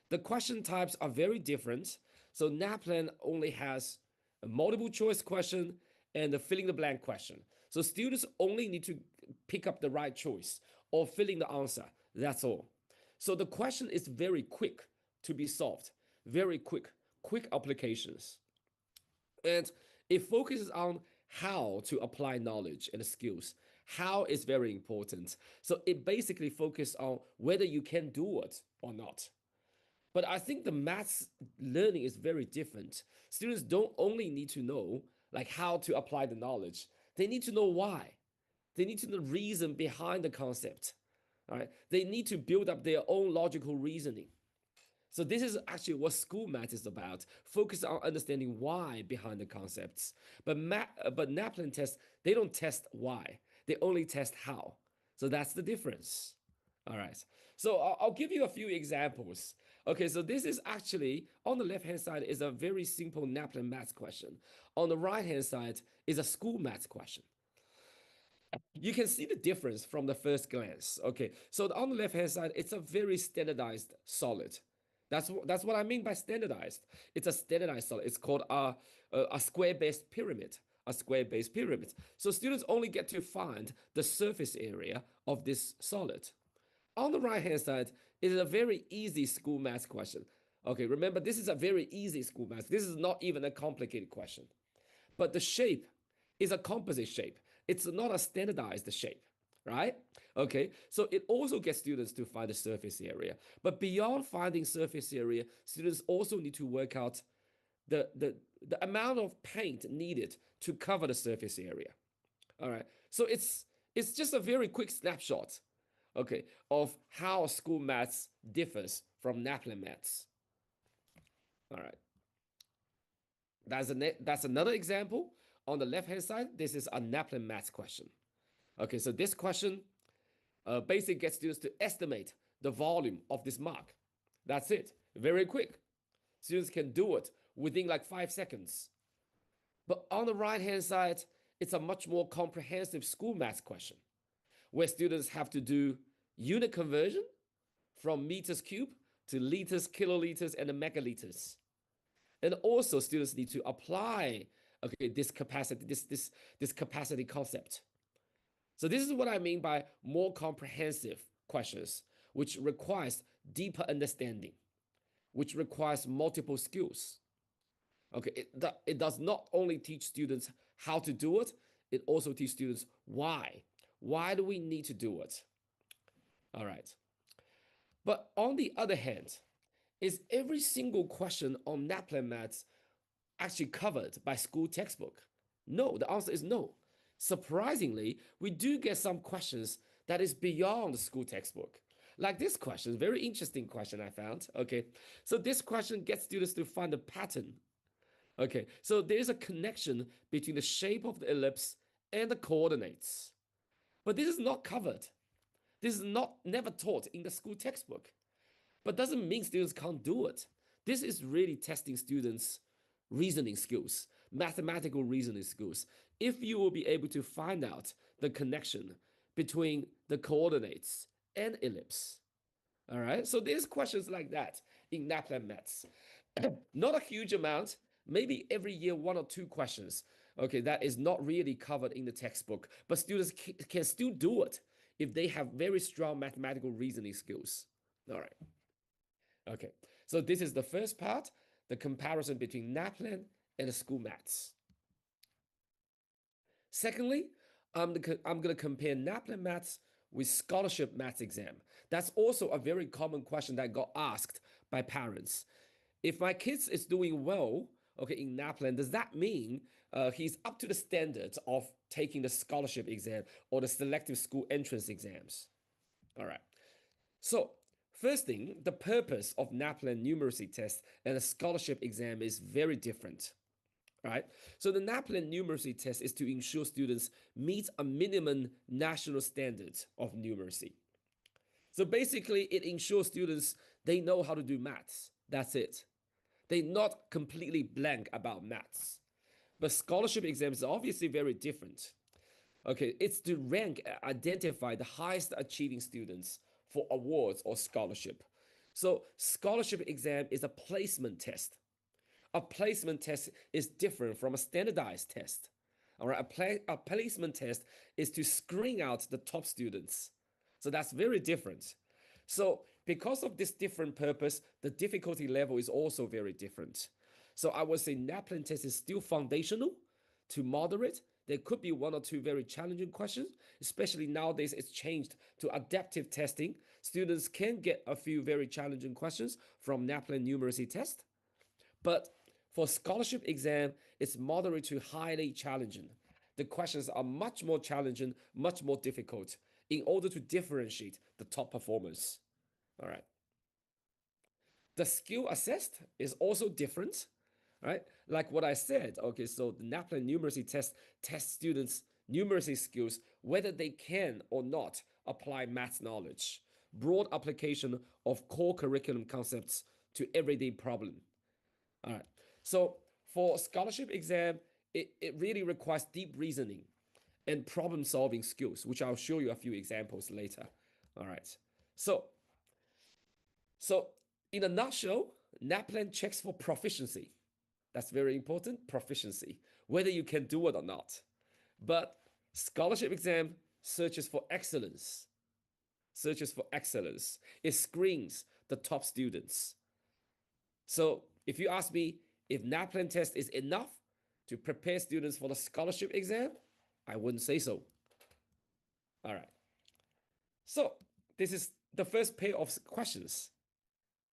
The question types are very different. So NAPLAN only has a multiple choice question and a fill in the blank question. So students only need to pick up the right choice or fill in the answer. That's all. So the question is very quick to be solved, very quick applications. And it focuses on how to apply knowledge and skills. How is very important. So it basically focuses on whether you can do it or not. But I think the maths learning is very different. Students don't only need to know like how to apply the knowledge. They need to know why. They need to know the reason behind the concept. All right. They need to build up their own logical reasoning. So this is actually what school math is about. Focus on understanding why behind the concepts. But NAPLAN tests, they don't test why. They only test how. So that's the difference. All right. So I'll give you a few examples. Okay, so this is actually on the left hand side is a very simple NAPLAN math question. On the right hand side is a school math question. You can see the difference from the first glance. Okay, so on the left hand side, it's a very standardized solid. That's what I mean by standardized. It's a standardized solid. It's called a square-based pyramid. A square-based pyramid. So students only get to find the surface area of this solid. On the right hand side is a very easy school math question. Okay, remember this is a very easy school math. This is not even a complicated question. But the shape is a composite shape. It's not a standardized shape, right? Okay, so it also gets students to find the surface area. But beyond finding surface area, students also need to work out the amount of paint needed to cover the surface area. All right, so it's just a very quick snapshot, okay, of how school maths differs from NAPLAN maths. All right. That's another example. On the left hand side, this is a NAPLAN maths question. Okay, so this question basically gets students to estimate the volume of this mark. That's it. Very quick. Students can do it within like 5 seconds. But on the right hand side, it's a much more comprehensive school maths question where students have to do unit conversion from meters cube to liters, kiloliters, and megaliters. And also students need to apply this capacity, this capacity concept. So this is what I mean by more comprehensive questions, which requires deeper understanding, which requires multiple skills. Okay, it does not only teach students how to do it, it also teaches students why. Why do we need to do it? All right. But on the other hand, is every single question on NAPLAN maths actually covered by school textbook? No, the answer is no. Surprisingly, we do get some questions that is beyond the school textbook. Like this question, very interesting question I found. Okay, so this question gets students to find a pattern. Okay, so there's a connection between the shape of the ellipse and the coordinates. But this is not covered. This is not never taught in the school textbook. But doesn't mean students can't do it. This is really testing students' reasoning skills, mathematical reasoning skills. If you will be able to find out the connection between the coordinates and ellipse. All right, so there's questions like that in NAPLAN maths. Not a huge amount, maybe every year one or two questions. Okay, that is not really covered in the textbook, but students can still do it if they have very strong mathematical reasoning skills. All right. Okay, so this is the first part, the comparison between NAPLAN and the school maths. Secondly, I'm going to compare NAPLAN maths with scholarship maths exam. That's also a very common question that got asked by parents. If my kids is doing well, okay, in NAPLAN, does that mean he's up to the standards of taking the scholarship exam or the selective school entrance exams? All right. So, first thing, the purpose of NAPLAN numeracy test and a scholarship exam is very different, right? So the NAPLAN numeracy test is to ensure students meet a minimum national standard of numeracy. So basically, it ensures students they know how to do maths. That's it. They're not completely blank about maths. But scholarship exams are obviously very different. Okay, it's to rank, identify the highest achieving students for awards or scholarship. So scholarship exam is a placement test. A placement test is different from a standardized test. All right, a placement test is to screen out the top students. So that's very different. So because of this different purpose, the difficulty level is also very different. So I would say NAPLAN test is still foundational to moderate. There could be one or two very challenging questions, especially nowadays it's changed to adaptive testing. Students can get a few very challenging questions from NAPLAN numeracy test. But for scholarship exam, it's moderate to highly challenging. The questions are much more challenging, much more difficult in order to differentiate the top performers. All right. The skill assessed is also different, right? Like what I said, okay, so the NAPLAN numeracy test tests students' numeracy skills, whether they can or not apply math knowledge, broad application of core curriculum concepts to everyday problem. All right. So for scholarship exam, it really requires deep reasoning and problem solving skills, which I'll show you a few examples later. All right. So, so in a nutshell, NAPLAN checks for proficiency. That's very important, proficiency, whether you can do it or not. But scholarship exam searches for excellence, searches for excellence. It screens the top students. So if you ask me if NAPLAN test is enough to prepare students for the scholarship exam, I wouldn't say so. All right. So this is the first pair of questions.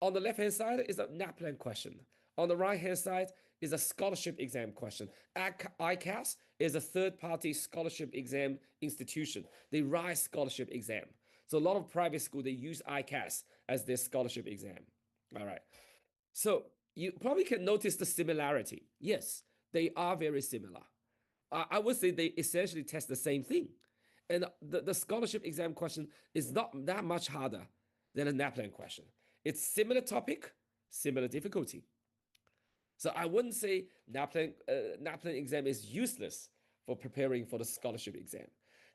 On the left-hand side is a NAPLAN question. On the right-hand side is a scholarship exam question. ICAS is a third-party scholarship exam institution. They write scholarship exam. So a lot of private schools, they use ICAS as their scholarship exam. All right. So you probably can notice the similarity. Yes, they are very similar. I would say they essentially test the same thing. And the scholarship exam question is not that much harder than a NAPLAN question. It's similar topic, similar difficulty. So I wouldn't say NAPLAN exam is useless for preparing for the scholarship exam.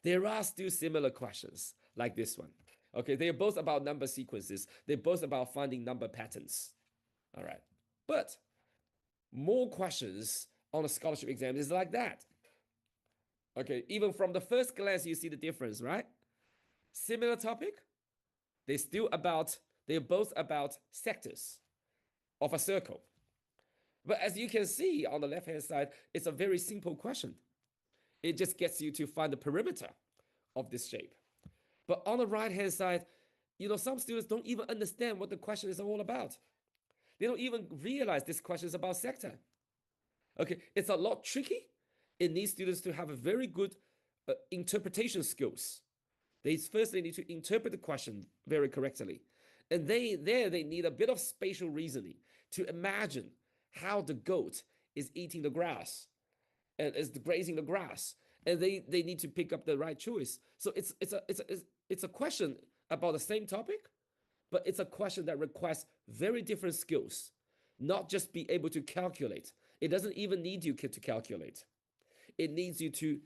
There are still similar questions like this one. Okay, they're both about number sequences. They're both about finding number patterns. All right. But more questions on a scholarship exam is like that. Okay, even from the first glance, you see the difference, right? Similar topic, they're both about sectors of a circle. But as you can see on the left-hand side, it's a very simple question. It just gets you to find the perimeter of this shape. But on the right-hand side, some students don't even understand what the question is all about. They don't even realize this question is about sector. Okay, it's a lot tricky It needs students to have a very good interpretation skills. They need to interpret the question very correctly. And they need a bit of spatial reasoning to imagine how the goat is eating the grass and is grazing the grass. And they need to pick up the right choice. So it's a question about the same topic, but it's a question that requires very different skills, not just be able to calculate. It doesn't even need you to calculate. It needs you to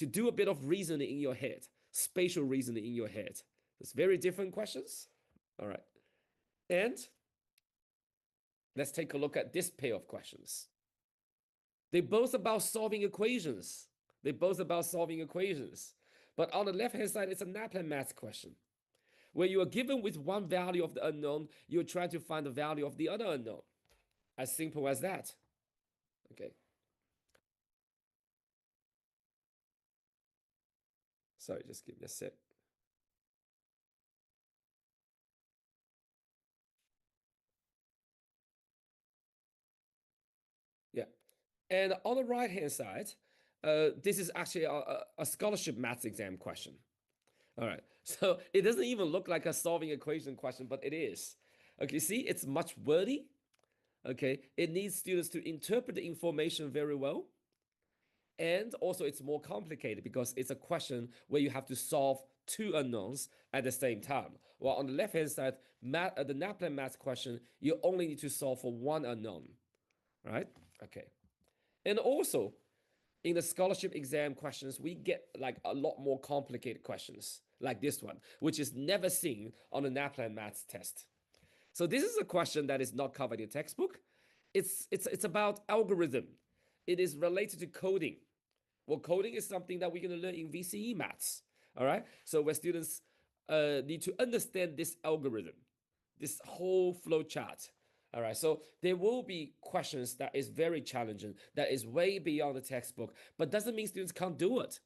do a bit of reasoning in your head, spatial reasoning in your head. It's very different questions. All right. And let's take a look at this pair of questions. They're both about solving equations. They're both about solving equations. But on the left-hand side, it's a NAPLAN math question, where you are given with one value of the unknown, you're trying to find the value of the other unknown. As simple as that. Okay. Sorry, just give me a sec. Yeah. And on the right-hand side, this is actually a scholarship maths exam question. All right. So it doesn't even look like a solving equation question, but it is. Okay, see, it's much wordy. Okay, it needs students to interpret the information very well. And also it's more complicated because it's a question where you have to solve two unknowns at the same time. While on the left-hand side, the NAPLAN math question, you only need to solve for one unknown, right? Okay. And also, in the scholarship exam questions, we get like a lot more complicated questions, like this one, which is never seen on the NAPLAN maths test. So this is a question that is not covered in the textbook. It's about algorithm. It is related to coding. Well, coding is something that we're going to learn in VCE maths. All right. So where students need to understand this algorithm, this whole flow chart. All right. So there will be questions that is very challenging, that is way beyond the textbook, but doesn't mean students can't do it.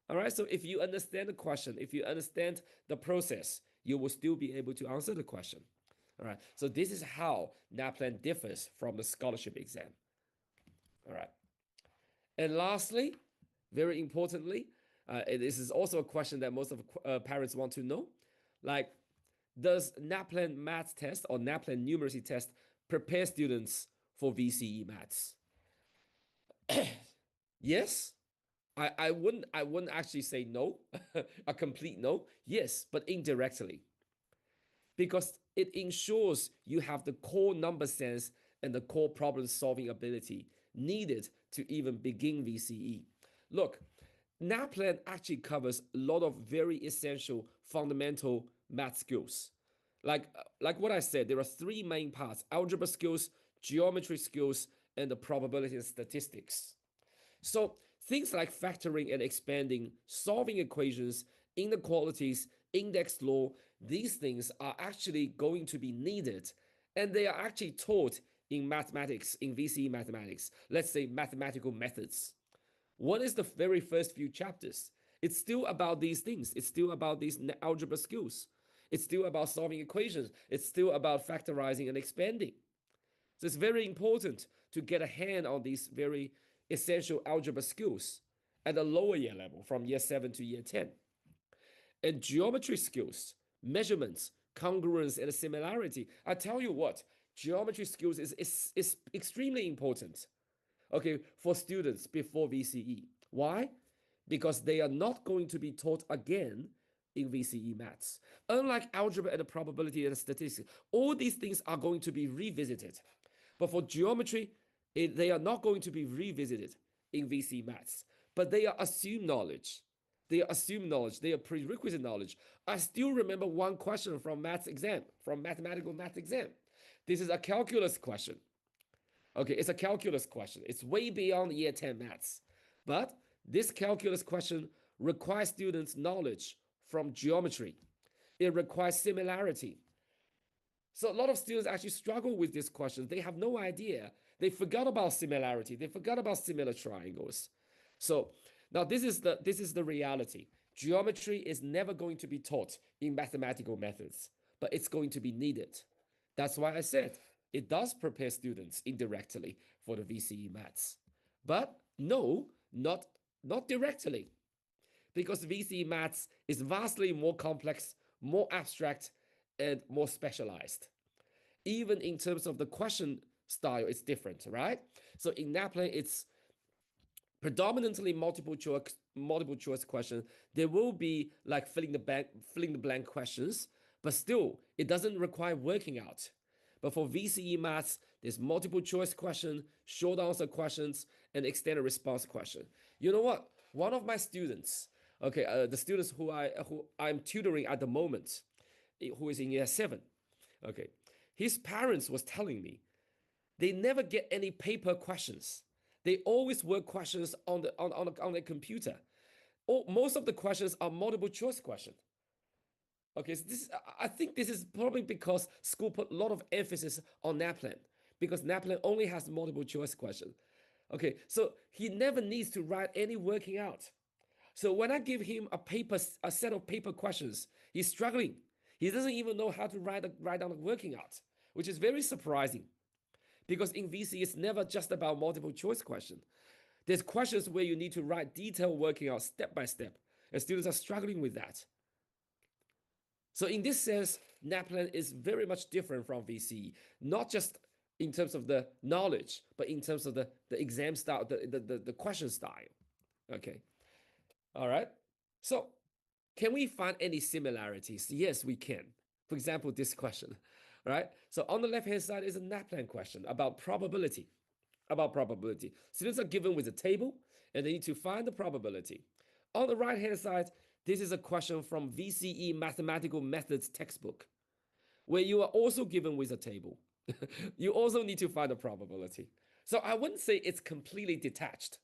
All right. So if you understand the question, if you understand the process, you will still be able to answer the question. All right. So this is how NAPLAN differs from the scholarship exam. All right. And lastly, very importantly, this is also a question that most of parents want to know. Like, does NAPLAN math test or NAPLAN numeracy test prepare students for VCE maths? Yes. I wouldn't actually say no, a complete no. Yes, but indirectly. Because it ensures you have the core number sense and the core problem solving ability needed to even begin VCE. Look, NAPLAN actually covers a lot of very essential fundamental math skills. Like what I said, there are three main parts: algebra skills, geometry skills, and the probability and statistics. So things like factoring and expanding, solving equations, inequalities, index law, these things are actually going to be needed. And they are actually taught in mathematics, in VCE mathematics. Let's say mathematical methods. What is the very first few chapters? It's still about these things. It's still about these algebra skills. It's still about solving equations. It's still about factorizing and expanding. So it's very important to get a hand on these very essential algebra skills at a lower year level from year 7 to year 10. And geometry skills, measurements, congruence, and similarity. I tell you what, geometry skills is extremely important, okay, for students before VCE. Why? Because they are not going to be taught again in VCE maths. Unlike algebra and probability and statistics, all these things are going to be revisited. But for geometry, they are not going to be revisited in VCE maths, but they are assumed knowledge. They are assumed knowledge. They are prerequisite knowledge. I still remember one question from maths exam, from mathematical math exam. This is a calculus question. Okay, it's a calculus question. It's way beyond year 10 maths. But this calculus question requires students' knowledge from geometry. It requires similarity. So a lot of students actually struggle with this question. They have no idea. They forgot about similarity. They forgot about similar triangles. So now this is the reality. Geometry is never going to be taught in mathematical methods, but it's going to be needed. That's why I said it does prepare students indirectly for the VCE maths. But No, not directly, because VCE maths is vastly more complex, more abstract, and more specialized. Even in terms of the question style, it's different, right? So in NAPLAN, it's predominantly multiple choice question. There will be like filling the blank questions, but still it doesn't require working out. But for VCE maths, there's multiple choice question, short answer questions, and extended response question. You know what? One of my students, okay, the students who I'm tutoring at the moment, who is in year 7, okay, his parents was telling me they never get any paper questions. They always work questions on the computer. Most of the questions are multiple choice questions. Okay, so I think this is probably because school put a lot of emphasis on NAPLAN, because NAPLAN only has multiple choice questions. Okay, so he never needs to write any working out. So when I give him a set of paper questions, he's struggling. He doesn't even know how to write down a working out, which is very surprising, because in VC it's never just about multiple choice question. There's questions where you need to write detailed working out step by step, and students are struggling with that. So in this sense, NAPLAN is very much different from VCE, not just in terms of the knowledge, but in terms of the exam style, the question style. Okay. All right. So can we find any similarities? Yes, we can. For example, this question, right? So on the left-hand side is a NAPLAN question about probability. Students are given with a table and they need to find the probability. On the right-hand side, this is a question from VCE Mathematical Methods textbook, where you are also given with a table. You also need to find the probability. So I wouldn't say it's completely detached,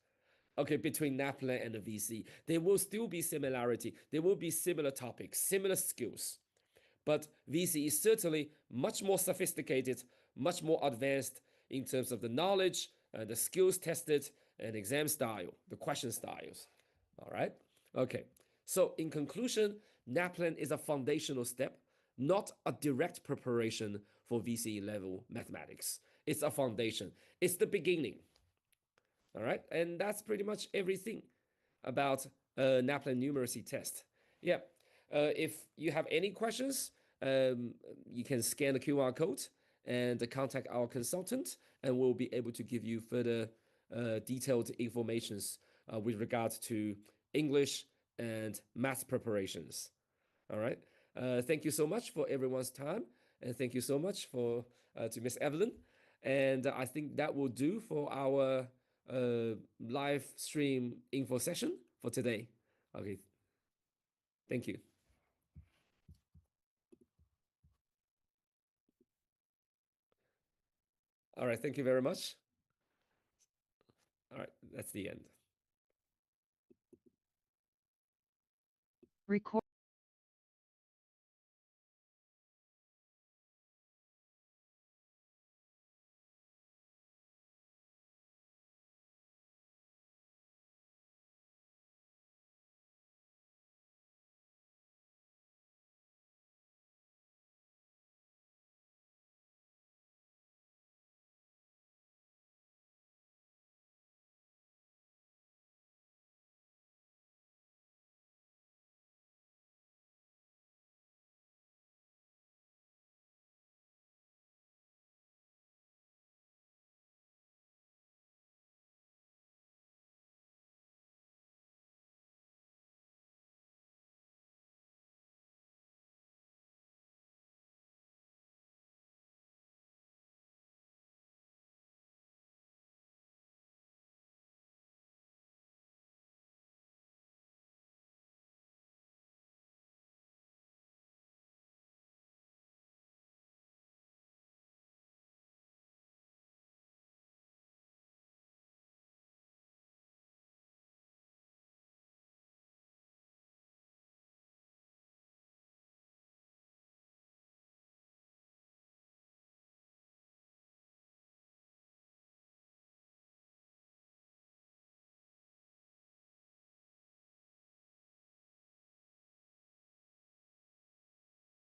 okay, between NAPLAN and the VC. There will still be similarity. There will be similar topics, similar skills. But VC is certainly much more sophisticated, much more advanced in terms of the knowledge, the skills tested, and exam style, the question styles. All right? Okay. So, in conclusion, NAPLAN is a foundational step, not a direct preparation for VCE level mathematics. It's a foundation, it's the beginning. All right? And that's pretty much everything about NAPLAN numeracy test. Yeah. If you have any questions, you can scan the QR code and contact our consultant, and we'll be able to give you further detailed informations with regards to English and math preparations. All right. Thank you so much for everyone's time, and thank you so much for to Miss Evelyn. And I think that will do for our live stream info session for today. Okay. Thank you. All right. Thank you very much. All right. That's the end. Record.